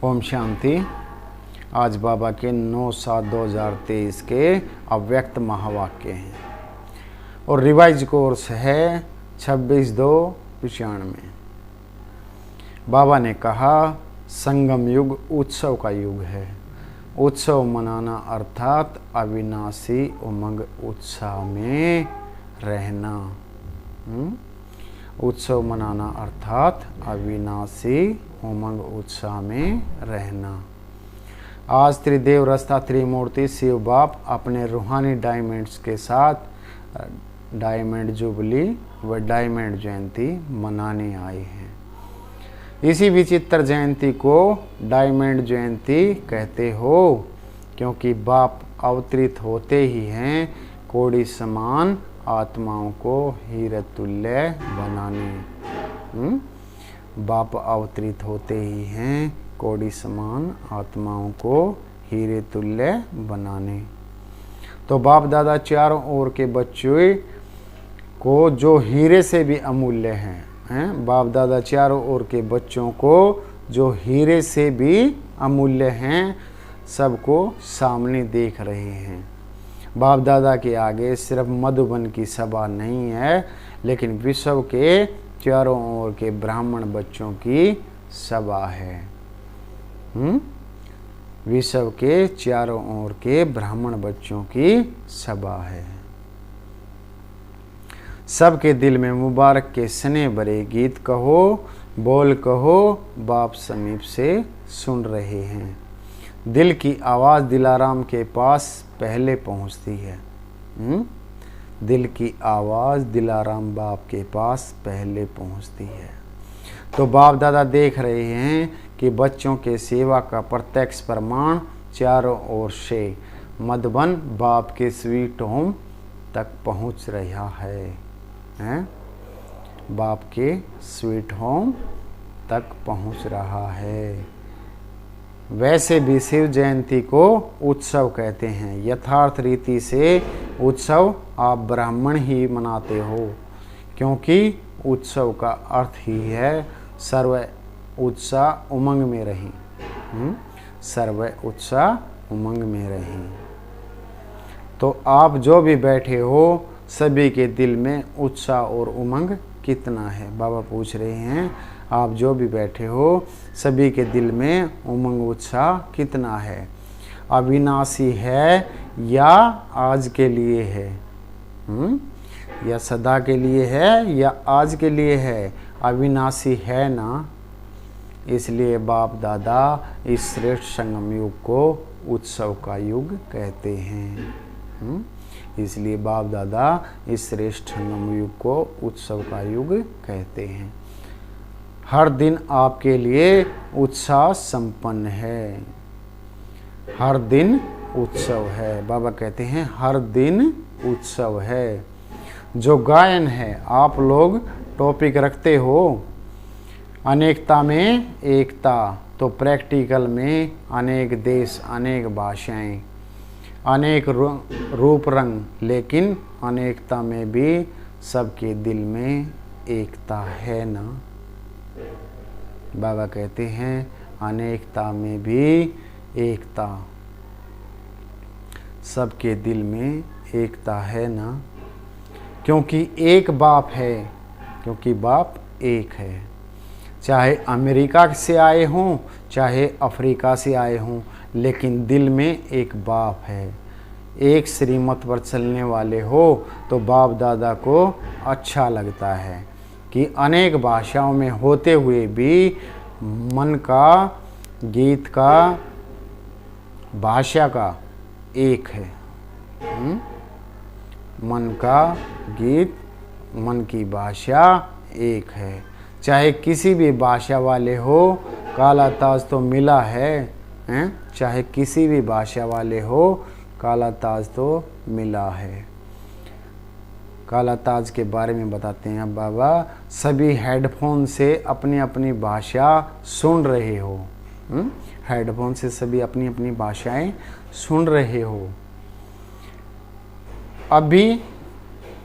ओम शांति। आज बाबा के 9/7/2023 के अव्यक्त महावाक्य हैं और रिवाइज कोर्स है 26/2/95। बाबा ने कहा संगम युग उत्सव का युग है। उत्सव मनाना अर्थात अविनाशी उमंग उत्साह में रहना। उत्सव मनाना अर्थात अविनाशी उमंग उत्साह में रहना। आज त्रिदेव रस्ता त्रिमूर्ति शिव बाप अपने रूहानी डायमंड्स के साथ डायमंड जुबली व डायमंड जयंती मनाने आए हैं। इसी विचित्र जयंती को डायमंड जयंती कहते हो क्योंकि बाप अवतरित होते ही हैं कोड़ी समान आत्माओं को हीरे तुल्य बनाने। बाप अवतरित होते ही हैं कोड़ी समान आत्माओं को हीरे तुल्य बनाने। तो बाप दादा चारों ओर के बच्चों को जो हीरे से भी अमूल्य हैं, बाप दादा चारों ओर के बच्चों को जो हीरे से भी अमूल्य हैं, सबको सामने देख रहे हैं। बाप दादा के आगे सिर्फ मधुबन की सभा नहीं है, लेकिन विश्व के चारों ओर के ब्राह्मण बच्चों की सभा है। विश्व के चारों ओर के ब्राह्मण बच्चों की सभा है। सबके दिल में मुबारक के स्नेह भरे गीत कहो, बोल कहो, बाप समीप से सुन रहे हैं। दिल की आवाज़ दिलाराम के पास पहले पहुंचती है। दिल की आवाज़ दिलाराम बाप के पास पहले पहुंचती है। तो बाप दादा देख रहे हैं कि बच्चों के सेवा का प्रत्यक्ष प्रमाण चारों ओर से मधुबन बाप के स्वीट होम तक पहुंच रहा है। बाप के स्वीट होम तक पहुंच रहा है। वैसे भी शिव जयंती को उत्सव कहते हैं। यथार्थ रीति से उत्सव आप ब्राह्मण ही मनाते हो, क्योंकि उत्सव का अर्थ ही है सर्व उत्साह उमंग में रही। सर्व उत्साह उमंग में रही। तो आप जो भी बैठे हो सभी के दिल में उत्साह और उमंग कितना है? बाबा पूछ रहे हैं, आप जो भी बैठे हो सभी के दिल में उमंग उत्साह कितना है? अविनाशी है या आज के लिए है? या सदा के लिए है या आज के लिए है? अविनाशी है ना। इसलिए बाप दादा इस श्रेष्ठ संगम युग को उत्सव का युग कहते हैं। इसलिए बाप दादा इस श्रेष्ठ संगम युग को उत्सव का युग कहते हैं। हर दिन आपके लिए उत्साह संपन्न है। हर दिन उत्सव है। बाबा कहते हैं हर दिन उत्सव है। जो गायन है, आप लोग टॉपिक रखते हो अनेकता में एकता, तो प्रैक्टिकल में अनेक देश, अनेक भाषाएं, अनेक रूप रंग, लेकिन अनेकता में भी सबके दिल में एकता है ना। बाबा कहते हैं अनेकता में भी एकता, सबके दिल में एकता है ना। क्योंकि एक बाप है, क्योंकि बाप एक है। चाहे अमेरिका से आए हों, चाहे अफ्रीका से आए हों, लेकिन दिल में एक बाप है। एक श्रीमत पर चलने वाले हो तो बाप दादा को अच्छा लगता है कि अनेक भाषाओं में होते हुए भी मन का, गीत का, भाषा का एक है। मन का गीत, मन की भाषा एक है। चाहे किसी भी भाषा वाले हो, काला ताज तो मिला है। चाहे किसी भी भाषा वाले हो, काला ताज तो मिला है। काला ताज के बारे में बताते हैं बाबा। सभी हेडफोन से अपनी अपनी भाषा सुन रहे हो। हेडफोन से सभी अपनी अपनी भाषाएं सुन रहे हो। अभी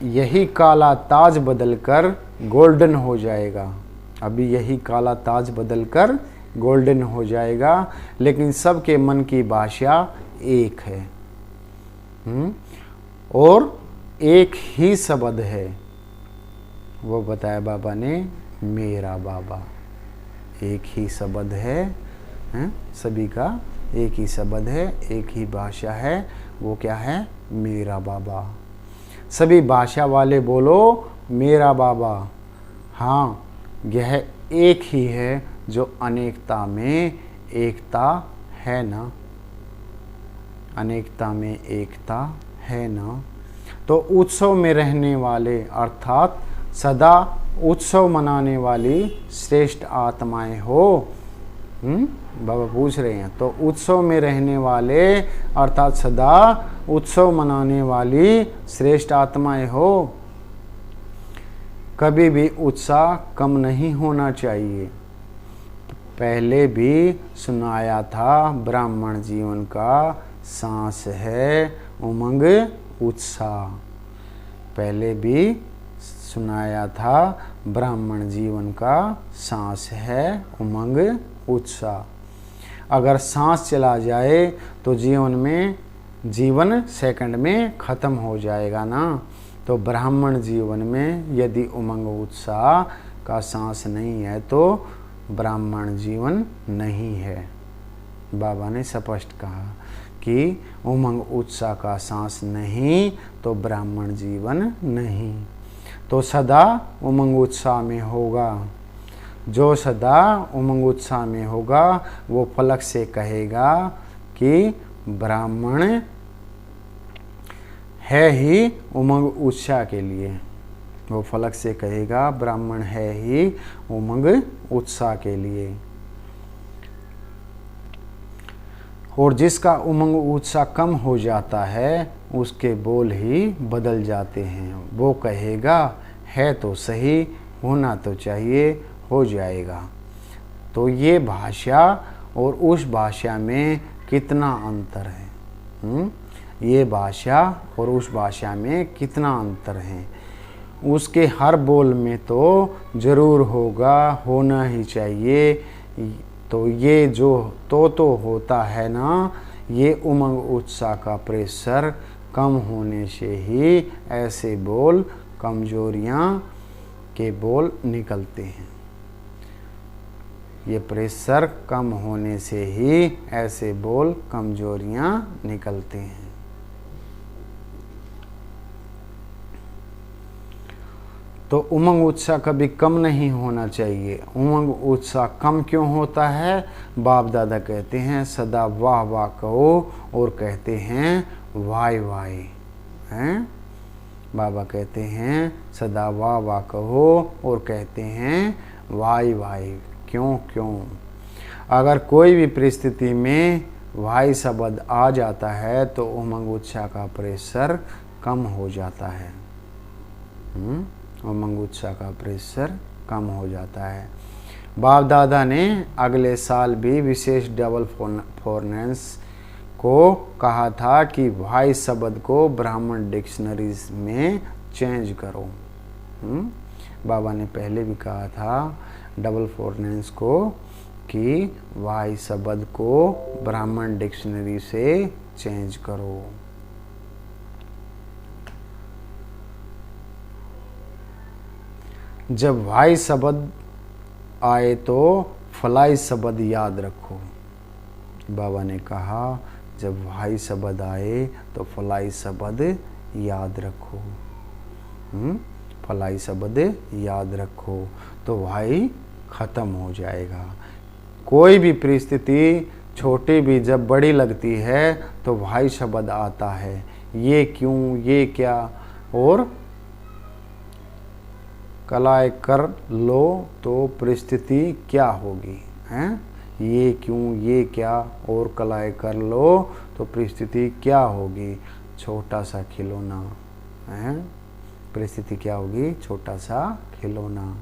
यही काला ताज बदलकर गोल्डन हो जाएगा। अभी यही काला ताज बदलकर गोल्डन हो जाएगा, लेकिन सबके मन की भाषा एक है। और एक ही शब्द है, वो बताया बाबा ने, मेरा बाबा। एक ही शब्द है, सभी का एक ही शब्द है, एक ही भाषा है, वो क्या है? मेरा बाबा। सभी भाषा वाले बोलो मेरा बाबा। हाँ, यह एक ही है जो अनेकता में एकता है ना, अनेकता में एकता है ना। तो उत्सव में रहने वाले अर्थात सदा उत्सव मनाने वाली श्रेष्ठ आत्माएं हो। बाबा पूछ रहे हैं, तो उत्सव में रहने वाले अर्थात सदा उत्सव मनाने वाली श्रेष्ठ आत्माएं हो। कभी भी उत्साह कम नहीं होना चाहिए। पहले भी सुनाया था, ब्राह्मण जीवन का सांस है उमंग उत्साह। पहले भी सुनाया था, ब्राह्मण जीवन का सांस है उमंग उत्साह। अगर सांस चला जाए तो जीवन सेकंड में ख़त्म हो जाएगा ना। तो ब्राह्मण जीवन में यदि उमंग उत्साह का सांस नहीं है तो ब्राह्मण जीवन नहीं है। बाबा ने स्पष्ट कहा कि उमंग उत्साह का सांस नहीं तो ब्राह्मण जीवन नहीं। तो सदा उमंग उत्साह में होगा। जो सदा उमंग उत्साह में होगा वो फलक से कहेगा कि ब्राह्मण है ही उमंग उत्साह के लिए। वो फलक से कहेगा ब्राह्मण है ही उमंग उत्साह के लिए। और जिसका उमंग उत्साह कम हो जाता है उसके बोल ही बदल जाते हैं। वो कहेगा है तो सही, होना तो चाहिए, हो जाएगा। तो ये भाषा और उस भाषा में कितना अंतर है। ये भाषा और उस भाषा में कितना अंतर है। उसके हर बोल में तो ज़रूर होगा, होना ही चाहिए। तो ये जो तो होता है ना, ये उमंग उत्साह का प्रेशर कम होने से ही ऐसे बोल कमजोरियां के बोल निकलते हैं। ये प्रेशर कम होने से ही ऐसे बोल कमजोरियां निकलते हैं। तो उमंग उत्साह कभी कम नहीं होना चाहिए। उमंग उत्साह कम क्यों होता है? बाप दादा कहते हैं सदा वाह वाह कहो और कहते हैं वाय वाय। हैं? बाबा कहते हैं सदा वाह वाह कहो और कहते हैं वाय वाय। क्यों क्यों? अगर कोई भी परिस्थिति में वाय शब्द आ जाता है तो उमंग उत्साह का प्रेशर कम हो जाता है। उमंग उत्साह का प्रेशर कम हो जाता है। बाप दादा ने अगले साल भी विशेष डबल फोरनेंस को कहा था कि भाई शब्द को ब्राह्मण डिक्शनरीज में चेंज करो। बाबा ने पहले भी कहा था डबल फोरनेंस को कि भाई शब्द को ब्राह्मण डिक्शनरी से चेंज करो। जब भाई शब्द आए तो फलाई शब्द याद रखो। बाबा ने कहा जब भाई शब्द आए तो फलाई शब्द याद रखो। फलाई शब्द याद रखो तो भाई ख़त्म हो जाएगा। कोई भी परिस्थिति छोटी भी जब बड़ी लगती है तो भाई शब्द आता है। ये क्यों, ये क्या, और कलाए कर लो तो परिस्थिति क्या होगी। हैं? ये क्यों, ये क्या, और कलाए कर लो तो परिस्थिति क्या होगी। छोटा सा खिलौना है, परिस्थिति क्या होगी, छोटा सा खिलौना।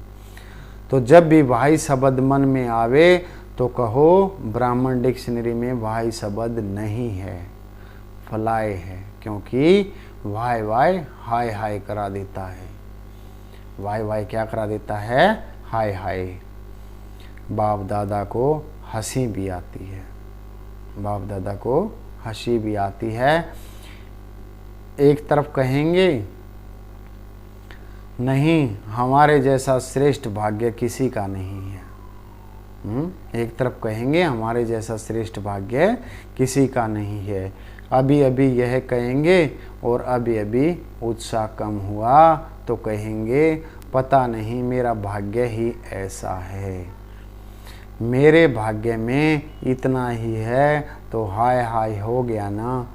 तो जब भी भाई शब्द मन में आवे तो कहो ब्राह्मण डिक्शनरी में भाई शब्द नहीं है, फलाए है। क्योंकि वाय वाय हाय हाय करा देता है। वाय वाय क्या करा देता है, हाय हाय। बाप दादा को हंसी भी आती है, बाप दादा को हंसी भी आती है। एक तरफ कहेंगे नहीं, हमारे जैसा श्रेष्ठ भाग्य किसी का नहीं है। एक तरफ कहेंगे हमारे जैसा श्रेष्ठ भाग्य किसी का नहीं है। अभी अभी यह कहेंगे और अभी अभी उत्साह कम हुआ तो कहेंगे पता नहीं मेरा भाग्य ही ऐसा है, मेरे भाग्य में इतना ही है तो हाय हाय हो गया ना।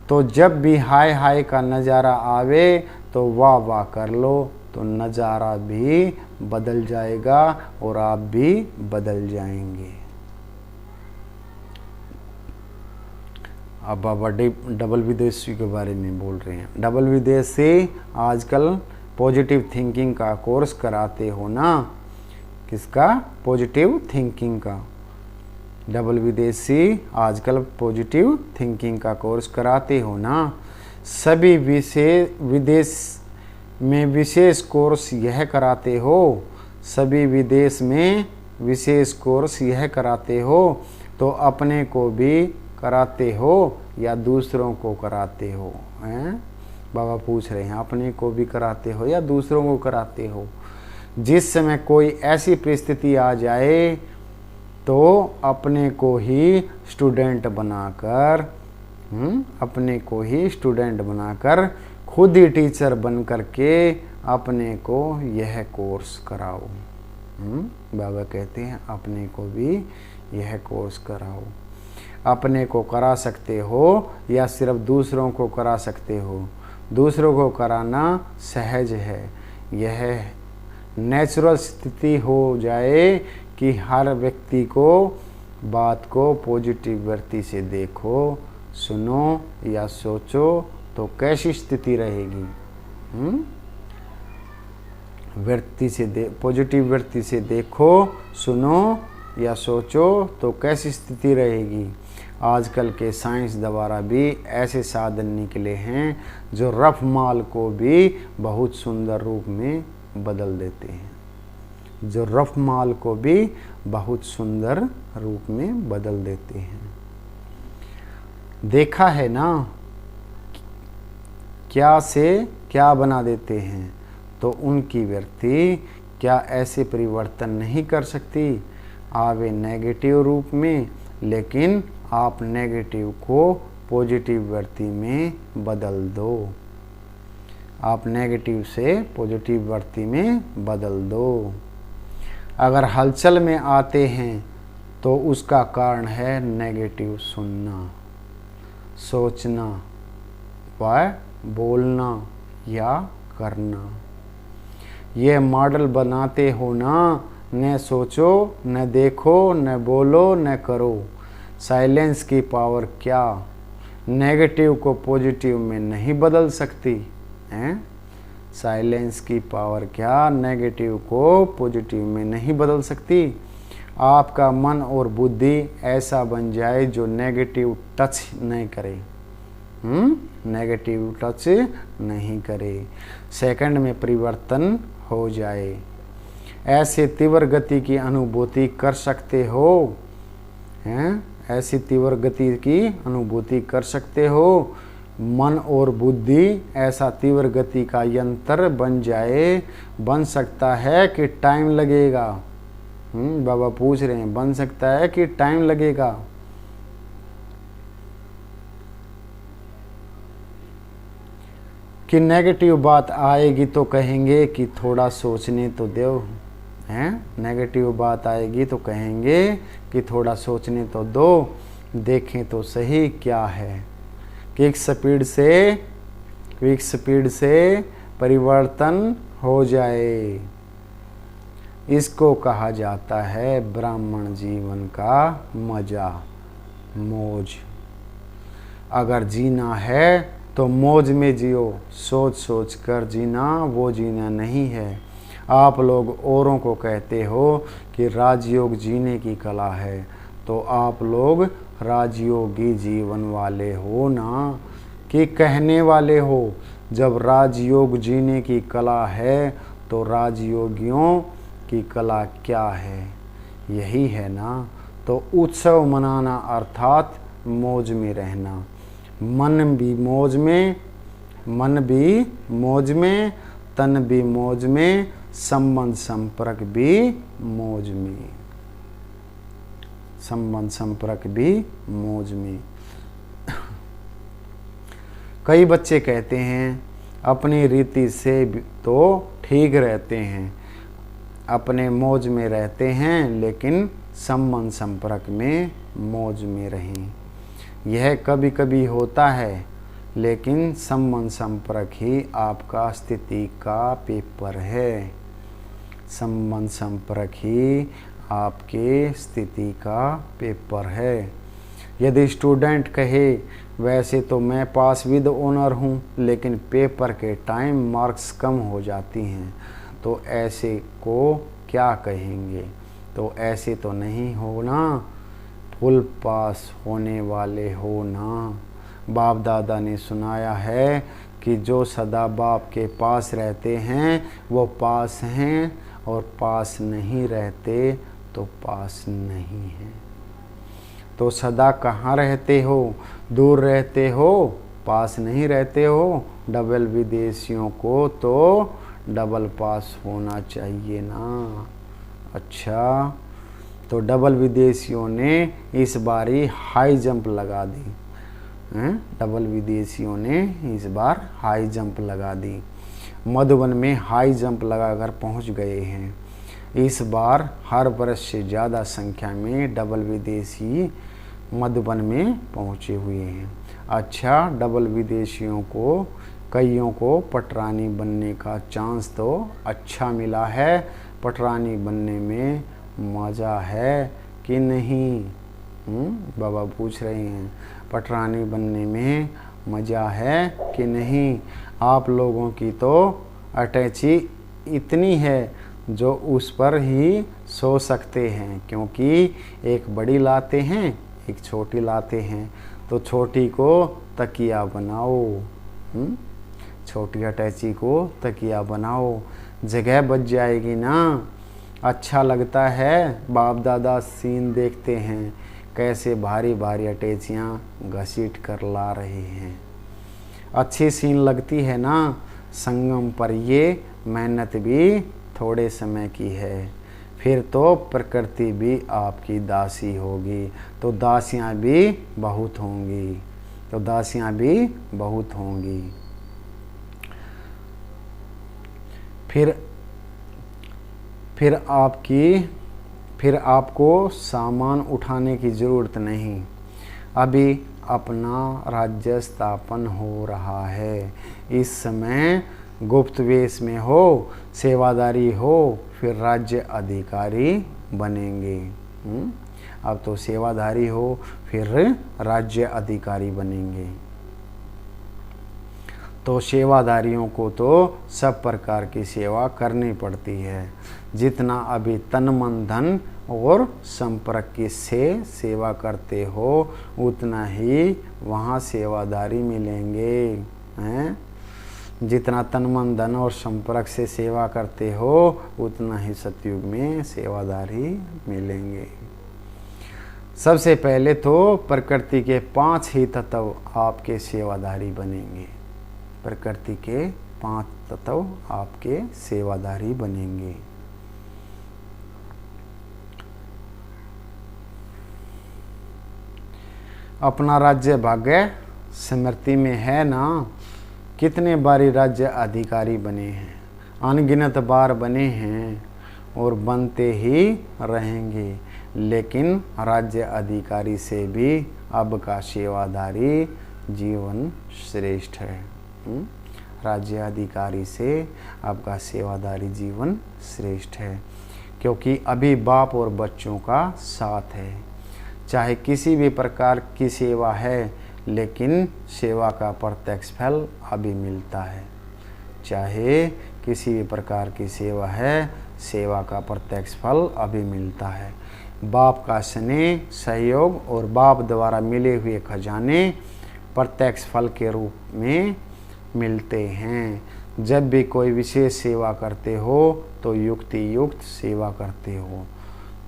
तो जब भी हाय हाय का नज़ारा आवे तो वाह वाह कर लो, तो नज़ारा भी बदल जाएगा और आप भी बदल जाएंगे। अब बाबा डबल विदेशी के बारे में बोल रहे हैं। डबल विदेशी आजकल पॉजिटिव थिंकिंग का कोर्स कराते हो ना। किसका? पॉजिटिव थिंकिंग का। डबल विदेशी आजकल पॉजिटिव थिंकिंग का कोर्स कराते हो ना। सभी विदेश में विशेष कोर्स यह कराते हो, सभी विदेश में विशेष कोर्स यह कराते हो, तो अपने को भी कराते हो या दूसरों को कराते हो? हैं? बाबा पूछ रहे हैं, अपने को भी कराते हो या दूसरों को कराते हो? जिस समय कोई ऐसी परिस्थिति आ जाए तो अपने को ही स्टूडेंट बनाकर अपने को ही स्टूडेंट बनाकर खुद ही टीचर बन करके अपने को यह कोर्स कराओ। बाबा कहते हैं अपने को भी यह कोर्स कराओ। अपने को करा सकते हो या सिर्फ दूसरों को करा सकते हो? दूसरों को कराना सहज है, यह नेचुरल स्थिति हो जाए कि हर व्यक्ति को बात को पॉजिटिविटी से देखो, सुनो या सोचो तो कैसी स्थिति रहेगी? पॉजिटिव वृत्ति से देखो, सुनो या सोचो तो कैसी स्थिति रहेगी? आजकल के साइंस द्वारा भी ऐसे साधन निकले हैं जो रफ माल को भी बहुत सुंदर रूप में बदल देते हैं, जो रफ माल को भी बहुत सुंदर रूप में बदल देते हैं। देखा है ना, क्या से क्या बना देते हैं, तो उनकी वृत्ति क्या ऐसे परिवर्तन नहीं कर सकती? आवे नेगेटिव रूप में, लेकिन आप नेगेटिव को पॉजिटिव वृत्ति में बदल दो। आप नेगेटिव से पॉजिटिव वृत्ति में बदल दो। अगर हलचल में आते हैं तो उसका कारण है नेगेटिव सुनना, सोचना व बोलना या करना। ये मॉडल बनाते हो ना, न सोचो, न देखो, न बोलो, न करो। साइलेंस की पावर क्या नेगेटिव को पॉजिटिव में नहीं बदल सकती हैं? साइलेंस की पावर क्या नेगेटिव को पॉजिटिव में नहीं बदल सकती? आपका मन और बुद्धि ऐसा बन जाए जो नेगेटिव टच नहीं करे, नेगेटिव टच नहीं करे, सेकंड में परिवर्तन हो जाए। ऐसे तीव्र गति की अनुभूति कर सकते हो हैं? ऐसी तीव्र गति की अनुभूति कर सकते हो? मन और बुद्धि ऐसा तीव्र गति का यंत्र बन जाए, बन सकता है कि टाइम लगेगा? बाबा पूछ रहे हैं, बन सकता है कि टाइम लगेगा? कि नेगेटिव बात आएगी तो कहेंगे कि थोड़ा सोचने तो दो, हैं? नेगेटिव बात आएगी तो कहेंगे कि थोड़ा सोचने तो दो, देखें तो सही क्या है। क्विक स्पीड से परिवर्तन हो जाए, इसको कहा जाता है ब्राह्मण जीवन का मजा, मौज। अगर जीना है तो मौज में जियो, सोच सोच कर जीना वो जीना नहीं है। आप लोग औरों को कहते हो कि राजयोग जीने की कला है, तो आप लोग राजयोगी जीवन वाले हो ना, कि कहने वाले हो? जब राजयोग जीने की कला है तो राजयोगियों की कला क्या है? यही है ना। तो उत्सव मनाना अर्थात मौज में रहना। मन भी मौज में, मन भी मौज में, तन भी मौज में, संबंध संपर्क भी मौज में, संबंध संपर्क भी मौज में। कई बच्चे कहते हैं अपनी रीति से तो ठीक रहते हैं, अपने मौज में रहते हैं, लेकिन संबंध संपर्क में मौज में रहें। यह कभी कभी होता है, लेकिन संबंध संपर्क ही आपका स्थिति का पेपर है। संबंध संपर्क ही आपके स्थिति का पेपर है। यदि स्टूडेंट कहे वैसे तो मैं पास विद ऑनर हूँ, लेकिन पेपर के टाइम मार्क्स कम हो जाती हैं, तो ऐसे को क्या कहेंगे? तो ऐसे तो नहीं हो ना, फुल पास होने वाले हो ना। बाप दादा ने सुनाया है कि जो सदा बाप के पास रहते हैं वो पास हैं, और पास नहीं रहते तो पास नहीं हैं। तो सदा कहाँ रहते हो? दूर रहते हो, पास नहीं रहते हो। डबल विदेशियों को तो डबल पास होना चाहिए ना। अच्छा, तो डबल विदेशियों ने इस बारी हाई जंप लगा दी। डबल विदेशियों ने इस बार हाई जंप लगा दी। मधुबन में हाई जंप लगाकर पहुंच गए हैं। इस बार हर वर्ष से ज़्यादा संख्या में डबल विदेशी मधुबन में पहुंचे हुए हैं। अच्छा, डबल विदेशियों को कईयों को पटरानी बनने का चांस तो अच्छा मिला है। पटरानी बनने में मज़ा है कि नहीं? बाबा पूछ रहे हैं, पटरानी बनने में मज़ा है कि नहीं? आप लोगों की तो अटैची इतनी है जो उस पर ही सो सकते हैं, क्योंकि एक बड़ी लाते हैं, एक छोटी लाते हैं। तो छोटी को तकिया बनाओ, छोटी अटैची को तकिया बनाओ, जगह बच जाएगी ना। अच्छा लगता है, बाप दादा सीन देखते हैं कैसे भारी भारी अटैचियाँ घसीट कर ला रहे हैं। अच्छी सीन लगती है ना। संगम पर ये मेहनत भी थोड़े समय की है, फिर तो प्रकृति भी आपकी दासी होगी, तो दासियाँ भी बहुत होंगी, तो दासियाँ भी बहुत होंगी। फिर आपको सामान उठाने की ज़रूरत नहीं। अभी अपना राज्य स्थापन हो रहा है। इस समय गुप्त वेश में हो, सेवादारी हो, फिर राज्य अधिकारी बनेंगे। अब तो सेवादारी हो, फिर राज्य अधिकारी बनेंगे। तो सेवादारियों को तो सब प्रकार की सेवा करनी पड़ती है। जितना अभी तन मन धन और संपर्क की से सेवा करते हो, उतना ही वहाँ सेवादारी मिलेंगे हैं। जितना तन मन धन और संपर्क से सेवा करते हो, उतना ही सतयुग में सेवादारी मिलेंगे। सबसे पहले तो प्रकृति के 5 ही तत्व आपके सेवादारी बनेंगे। प्रकृति के 5 तत्व आपके सेवादारी बनेंगे। अपना राज्य भाग्य स्मृति में है ना। कितने बारी राज्य अधिकारी बने हैं, अनगिनत बार बने हैं और बनते ही रहेंगे, लेकिन राज्य अधिकारी से भी अब का सेवादारी जीवन श्रेष्ठ है। राज्य अधिकारी से अब का सेवादारी जीवन श्रेष्ठ है, क्योंकि अभी बाप और बच्चों का साथ है। चाहे किसी भी प्रकार की सेवा है, लेकिन सेवा का प्रत्यक्ष फल अभी मिलता है। चाहे किसी भी प्रकार की सेवा है, सेवा का प्रत्यक्ष फल अभी मिलता है। बाप का स्नेह, सहयोग और बाप द्वारा मिले हुए खजाने प्रत्यक्ष फल के रूप में मिलते हैं। जब भी कोई विशेष सेवा करते हो तो युक्ति युक्त सेवा करते हो,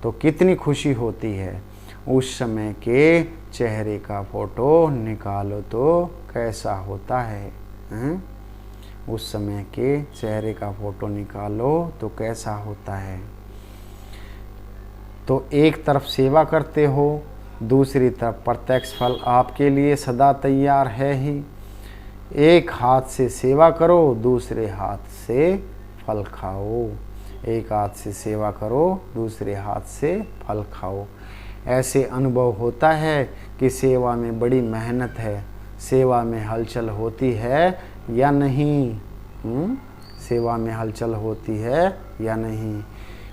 तो कितनी खुशी होती है। उस समय के चेहरे का फोटो निकालो तो कैसा होता है, हैं? उस समय के चेहरे का फोटो निकालो तो कैसा होता है। तो एक तरफ सेवा करते हो, दूसरी तरफ प्रत्यक्ष फल आपके लिए सदा तैयार है ही। एक हाथ से सेवा करो, दूसरे हाथ से फल खाओ। एक हाथ से सेवा करो, दूसरे हाथ से फल खाओ। ऐसे अनुभव होता है कि सेवा में बड़ी मेहनत है, सेवा में हलचल होती है या नहीं। सेवा में हलचल होती है या नहीं।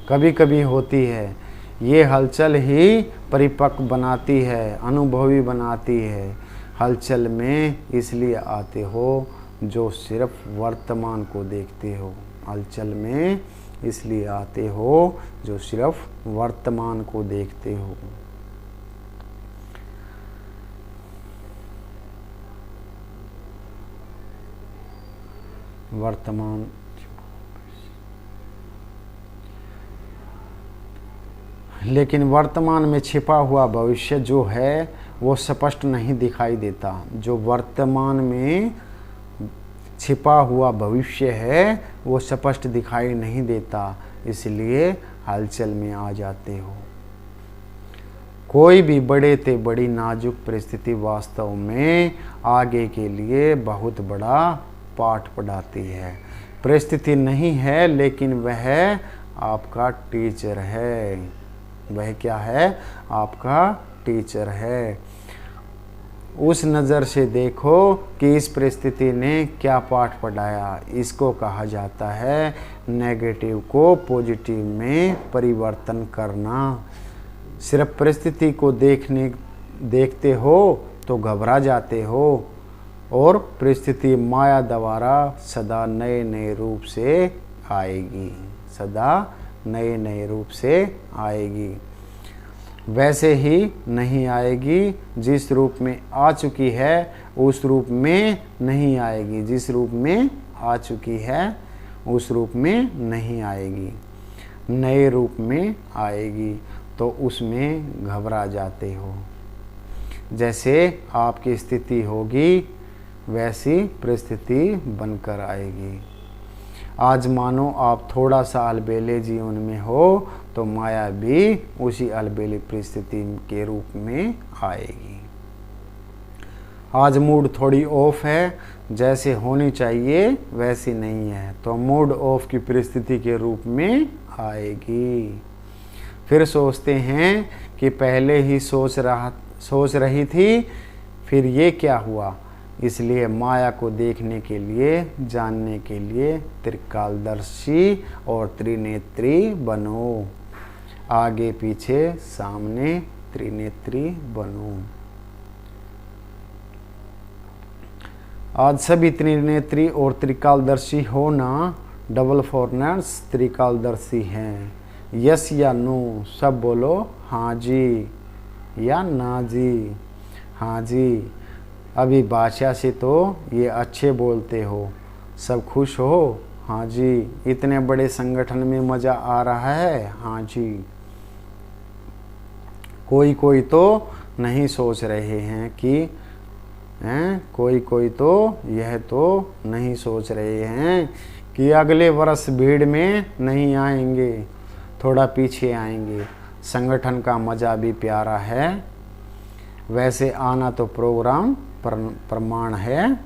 कभी कभी होती है। ये हलचल ही परिपक्व बनाती है, अनुभवी बनाती है। हलचल में इसलिए आते हो जो सिर्फ वर्तमान को देखते हो। हलचल में इसलिए आते हो जो सिर्फ वर्तमान को देखते हो। वर्तमान लेकिन वर्तमान में छिपा हुआ भविष्य जो है वो स्पष्ट नहीं दिखाई देता। जो वर्तमान में छिपा हुआ भविष्य है वो स्पष्ट दिखाई नहीं देता, इसलिए हलचल में आ जाते हो। कोई भी बड़े ते बड़ी नाजुक परिस्थिति वास्तव में आगे के लिए बहुत बड़ा पाठ पढ़ाती है। परिस्थिति नहीं है लेकिन वह आपका टीचर है। वह क्या है? आपका टीचर है। उस नज़र से देखो कि इस परिस्थिति ने क्या पाठ पढ़ाया। इसको कहा जाता है नेगेटिव को पॉजिटिव में परिवर्तन करना। सिर्फ परिस्थिति को देखते हो तो घबरा जाते हो और परिस्थिति माया द्वारा सदा नए नए रूप से आएगी, सदा नए नए रूप से आएगी। वैसे ही नहीं आएगी जिस रूप में आ चुकी है उस रूप में नहीं आएगी। जिस रूप में आ चुकी है उस रूप में नहीं आएगी, नए रूप में आएगी तो उसमें घबरा जाते हो। जैसे आपकी स्थिति होगी वैसी परिस्थिति बनकर आएगी। आज मानो आप थोड़ा सा अलबेले जीवन में हो तो माया भी उसी अलबेली परिस्थिति के रूप में आएगी। आज मूड थोड़ी ऑफ है, जैसे होनी चाहिए वैसी नहीं है तो मूड ऑफ की परिस्थिति के रूप में आएगी। फिर सोचते हैं कि पहले ही सोच रही थी, फिर ये क्या हुआ। इसलिए माया को देखने के लिए, जानने के लिए त्रिकालदर्शी और त्रिनेत्री बनो। आगे पीछे सामने त्रिनेत्री बनो। आज सभी त्रिनेत्री और त्रिकालदर्शी होना डबल फॉरनर्स त्रिकालदर्शी हैं। यस या नो सब बोलो हाँ जी या ना जी। हाँ जी। अभी भाषा से तो ये अच्छे बोलते हो, सब खुश हो। हाँ जी। इतने बड़े संगठन में मज़ा आ रहा है। हाँ जी। कोई तो नहीं सोच रहे हैं कि कोई तो यह तो नहीं सोच रहे हैं कि अगले वर्ष भीड़ में नहीं आएंगे, थोड़ा पीछे आएंगे। संगठन का मज़ा भी प्यारा है, वैसे आना तो प्रोग्राम प्रमाण है।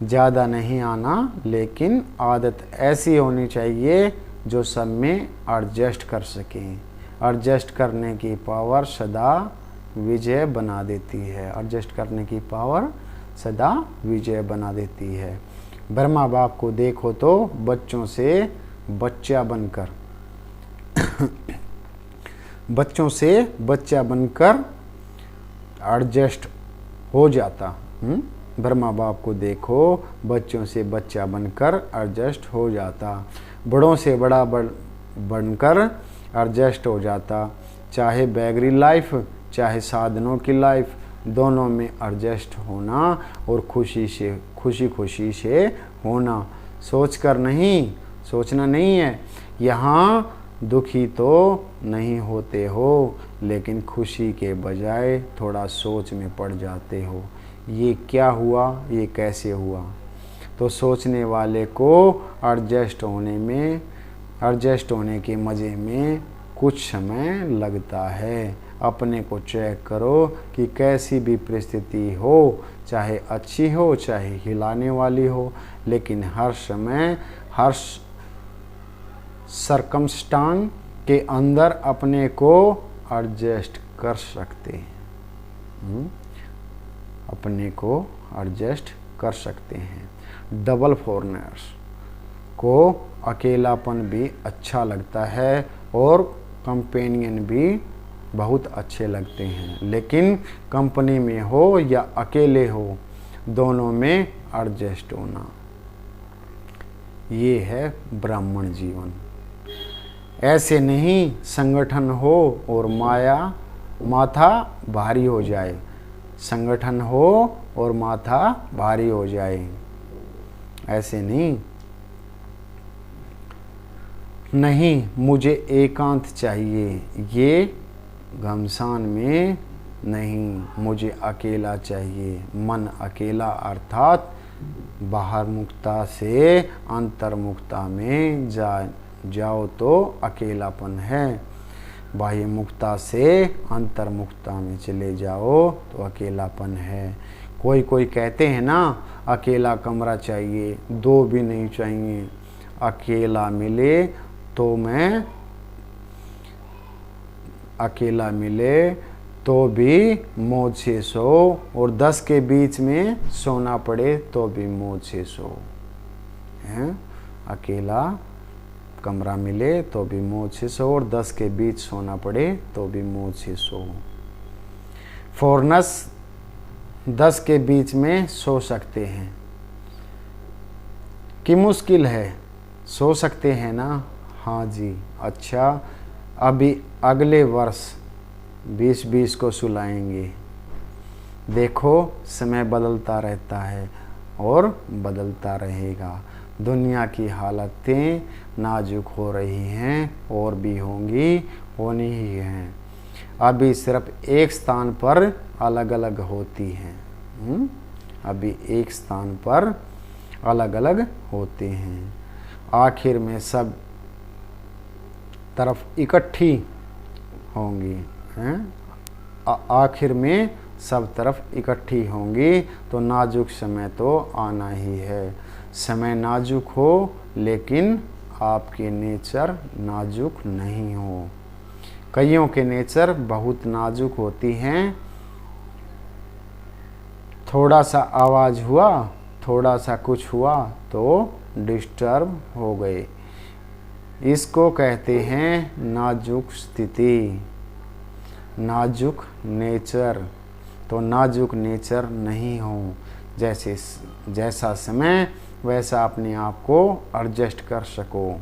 ज़्यादा नहीं आना, लेकिन आदत ऐसी होनी चाहिए जो सब में एडजस्ट कर सकें। एडजस्ट करने की पावर सदा विजय बना देती है। एडजस्ट करने की पावर सदा विजय बना देती है। ब्रह्मा बाप को देखो तो बच्चों से बच्चा बनकर बच्चों से बच्चा बनकर एडजस्ट हो जाता। ब्रह्मा बाप को देखो बच्चों से बच्चा बनकर एडजस्ट हो जाता। बड़ों से बड़ा बनकर एडजस्ट हो जाता। चाहे बैगरी लाइफ चाहे साधनों की लाइफ, दोनों में एडजस्ट होना और खुशी से होना। सोचकर नहीं, सोचना नहीं है। यहाँ दुखी तो नहीं होते हो, लेकिन खुशी के बजाय थोड़ा सोच में पड़ जाते हो, ये क्या हुआ, ये कैसे हुआ। तो सोचने वाले को एडजस्ट होने के मज़े में कुछ समय लगता है। अपने को चेक करो कि कैसी भी परिस्थिति हो, चाहे अच्छी हो चाहे हिलाने वाली हो, लेकिन हर समय हर सरकमस्टांस के अंदर अपने को एडजस्ट कर सकते हैं। अपने को एडजस्ट कर सकते हैं। डबल फॉरनर्स को अकेलापन भी अच्छा लगता है और कंपेनियन भी बहुत अच्छे लगते हैं, लेकिन कंपनी में हो या अकेले हो, दोनों में एडजस्ट होना, ये है ब्राह्मण जीवन। ऐसे नहीं संगठन हो और माथा भारी हो जाए। संगठन हो और माथा भारी हो जाए, ऐसे नहीं मुझे एकांत चाहिए, ये घमसान में नहीं, मुझे अकेला चाहिए। मन अकेला अर्थात बाहरमुखता से अंतर्मुखता में जाओ तो अकेलापन है। बाह्यमुखता से अंतर्मुखता में चले जाओ तो अकेलापन है। कोई कहते हैं ना, अकेला कमरा चाहिए, दो भी नहीं चाहिए। अकेला मिले तो भी मौज से सो, और 10 के बीच में सोना पड़े तो भी मौज से सो। हैं? अकेला कमरा मिले तो भी मौज से सो, और 10 के बीच सोना पड़े तो भी मौज से सो। फॉरनर्स 10 के बीच में सो सकते हैं कि मुश्किल है, सो सकते हैं ना? हाँ जी। अच्छा, अभी अगले वर्ष 2020 को सुलाएंगे। देखो समय बदलता रहता है और बदलता रहेगा। दुनिया की हालतें नाजुक हो रही हैं और भी होंगी, होनी ही हैं। अभी सिर्फ एक स्थान पर अलग अलग होती हैं। अभी एक स्थान पर अलग अलग होते हैं, आखिर में सब तरफ इकट्ठी होंगी। हैं? आखिर में सब तरफ इकट्ठी होंगी, तो नाजुक समय तो आना ही है। समय नाजुक हो लेकिन आपके नेचर नाजुक नहीं हो। कईयों के नेचर बहुत नाजुक होती हैं। थोड़ा सा आवाज़ हुआ, थोड़ा सा कुछ हुआ तो डिस्टर्ब हो गए। इसको कहते हैं नाजुक स्थिति, नाजुक नेचर। तो नाजुक नेचर नहीं हो, जैसा समय वैसा अपने आप को एडजस्ट कर सको।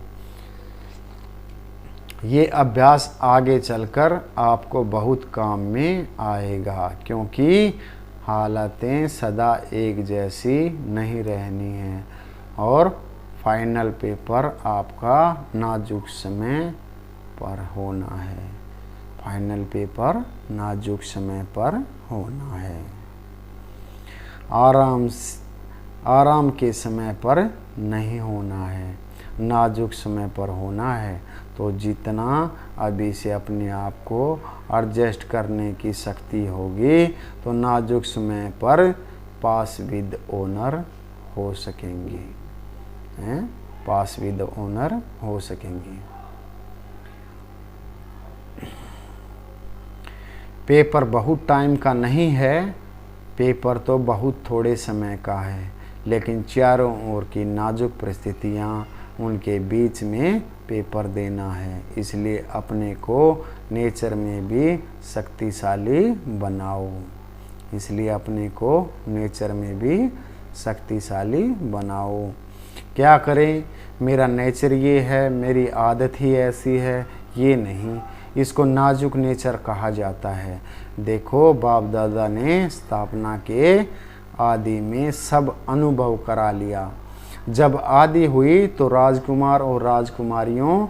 ये अभ्यास आगे चलकर आपको बहुत काम में आएगा, क्योंकि हालतें सदा एक जैसी नहीं रहनी हैं और फाइनल पेपर आपका नाजुक समय पर होना है। फाइनल पेपर नाजुक समय पर होना है। आराम के समय पर नहीं होना है, नाजुक समय पर होना है। तो जितना अभी से अपने आप को एडजस्ट करने की शक्ति होगी, तो नाजुक समय पर पास विद ऑनर हो सकेंगे। पास विद ऑनर हो सकेंगे। पेपर बहुत टाइम का नहीं है, पेपर तो बहुत थोड़े समय का है, लेकिन चारों ओर की नाजुक परिस्थितियाँ, उनके बीच में पेपर देना है। इसलिए अपने को नेचर में भी शक्तिशाली बनाओ। इसलिए अपने को नेचर में भी शक्तिशाली बनाओ। क्या करें, मेरा नेचर ये है, मेरी आदत ही ऐसी है, ये नहीं, इसको नाजुक नेचर कहा जाता है। देखो, बाप दादा ने स्थापना के आदि में सब अनुभव करा लिया। जब आदि हुई तो राजकुमार और राजकुमारियों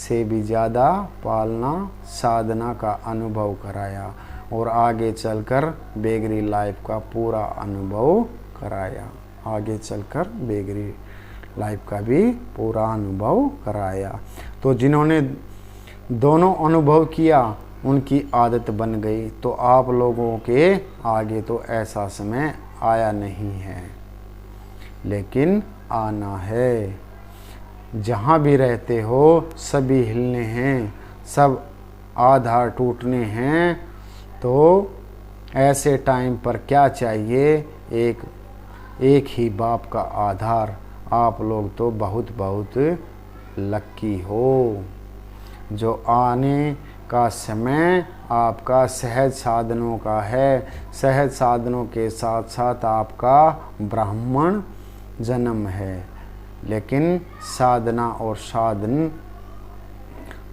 से भी ज़्यादा पालना साधना का अनुभव कराया और आगे चलकर बेगरी लाइफ का पूरा अनुभव कराया। आगे चलकर बेगरी लाइफ का भी पूरा अनुभव कराया। तो जिन्होंने दोनों अनुभव किया उनकी आदत बन गई। तो आप लोगों के आगे तो ऐसा समय आया नहीं है, लेकिन आना है। जहाँ भी रहते हो सभी हिलने हैं, सब आधार टूटने हैं। तो ऐसे टाइम पर क्या चाहिए? एक ही बाप का आधार। आप लोग तो बहुत बहुत लक्की हो जो आने का समय आपका सहज साधनों का है। सहज साधनों के साथ साथ आपका ब्राह्मण जन्म है। लेकिन साधना और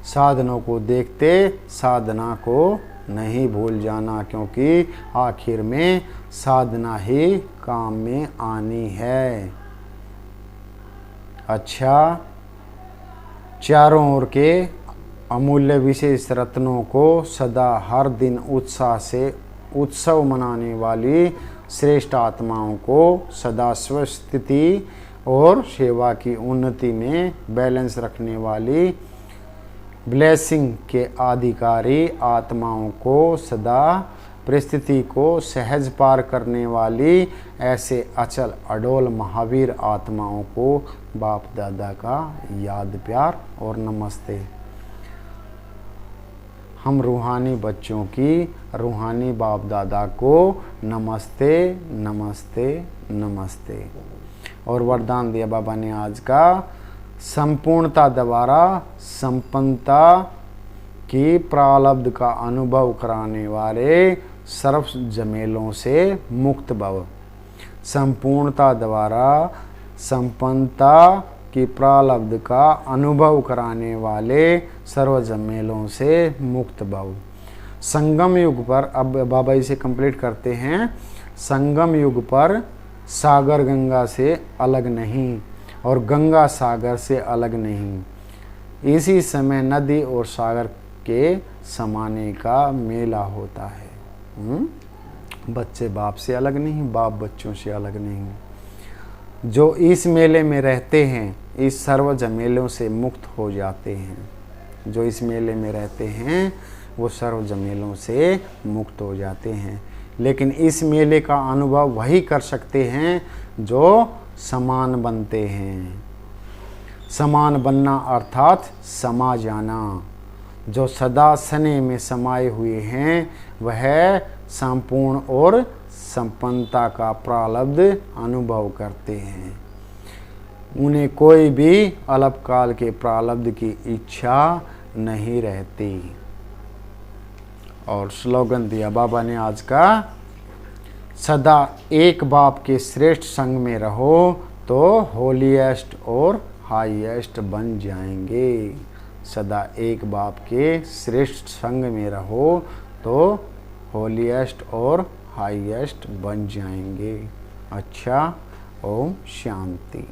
साधनों को देखते साधना को नहीं भूल जाना, क्योंकि आखिर में साधना ही काम में आनी है। अच्छा, चारों ओर के अमूल्य विशेष रत्नों को सदा हर दिन उत्साह से उत्सव मनाने वाली श्रेष्ठ आत्माओं को सदा स्वस्थिति और सेवा की उन्नति में बैलेंस रखने वाली ब्लेसिंग के अधिकारी आत्माओं को सदा परिस्थिति को सहज पार करने वाली ऐसे अचल अडोल महावीर आत्माओं को बाप दादा का याद प्यार और नमस्ते। हम रूहानी बच्चों की रूहानी बाप दादा को नमस्ते नमस्ते नमस्ते। और वरदान दिया बाबा ने आज का, संपूर्णता द्वारा संपन्नता की प्रारब्ध का अनुभव कराने वाले सर्व झमेलों से मुक्त भव। संपूर्णता द्वारा संपन्नता की प्रारब्ध का अनुभव कराने वाले सर्व झमेलों से मुक्त भव। संगम युग पर, अब बाबा इसे कंप्लीट करते हैं। संगम युग पर सागर गंगा से अलग नहीं और गंगा सागर से अलग नहीं। इसी समय नदी और सागर के समाने का मेला होता है। बच्चे बाप से अलग नहीं, बाप बच्चों से अलग नहीं। जो इस मेले में रहते हैं इस सर्व झमेलों से मुक्त हो जाते हैं। जो इस मेले में रहते हैं वो सर्व झमेलों से मुक्त हो जाते हैं। लेकिन इस मेले का अनुभव वही कर सकते हैं जो समान बनते हैं। समान बनना अर्थात समा जाना। जो सदा सने में समाये हुए हैं वह संपूर्ण और संपन्नता का प्रारब्ध अनुभव करते हैं। उन्हें कोई भी अल्पकाल के प्रारब्ध की इच्छा नहीं रहती। और स्लोगन दिया बाबा ने आज का, सदा एक बाप के श्रेष्ठ संग में रहो तो होलीएस्ट और हाईएस्ट बन जाएंगे। सदा एक बाप के श्रेष्ठ संग में रहो तो होलीएस्ट और हाईएस्ट बन जाएंगे। अच्छा, ओम शांति।